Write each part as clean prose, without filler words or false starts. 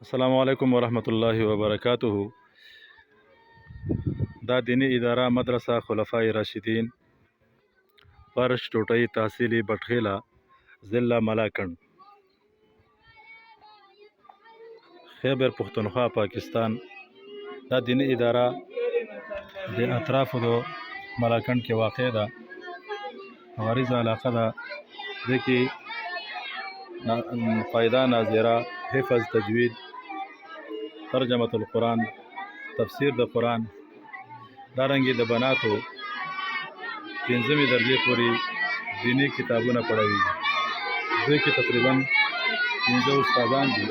अस्सलामु अलैकुम वरहमतुल्लाहि वबरकातुहू। दा दीनी इदारा मदरसा खुलफाए राशिदीन फर्श टोटई तहसीली बटखेला ज़िला मलाकंड खैबर पुख्तनख्वा पाकिस्तान। दा दीनी इदारा दे अतराफ दो मलाकंड के वाक़ दा वारिज़ इलाक़ा दा देखी फ़ायदा नाज़िरा हिफ़्ज़ तजवीद तर्जमतुल कुरान तफसीर द कुरान दारंगी द बनातो पिंजमी दर्जे पूरी दीनी किताबों पढ़ाई दो की तकरीबन 15 उस्तादान दी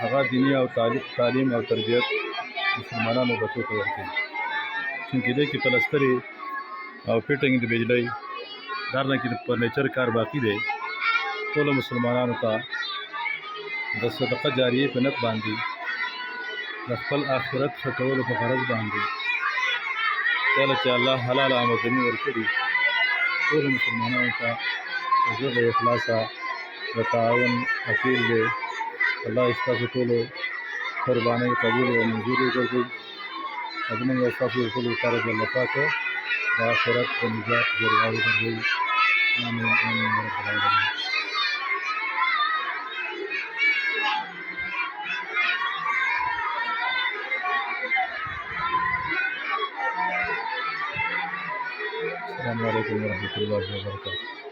आगा दीनी और तालीम और तरबियत मुसलमानों बच्चों को वर्ती चूँकि दे की पलस्तरी और फिटिंग द बिजली दारना की फर्नीचर कार बाकी दे तो मुसलमानों का द सदक़ा जारिये पे नत बांधी रखल आखिरत खटोल पे गरज बांधी चल अल्लाह हलाल आमदनी वर्कड़ी तो मुसलमानों का हजर इखलासा बतावन अपील दे अल्लाह इसका से तोलो कुर्बानी कबूल व मंजूर कर दी अजमन वसाफ़ी कुल उतार जल्लफा को आखिरत व निजात जरिया कर दी। आमीन आमीन या रब्बल आलमीन। अस्सलामु अलैकुम वरहमतुल्लाहि वबरकातुहू।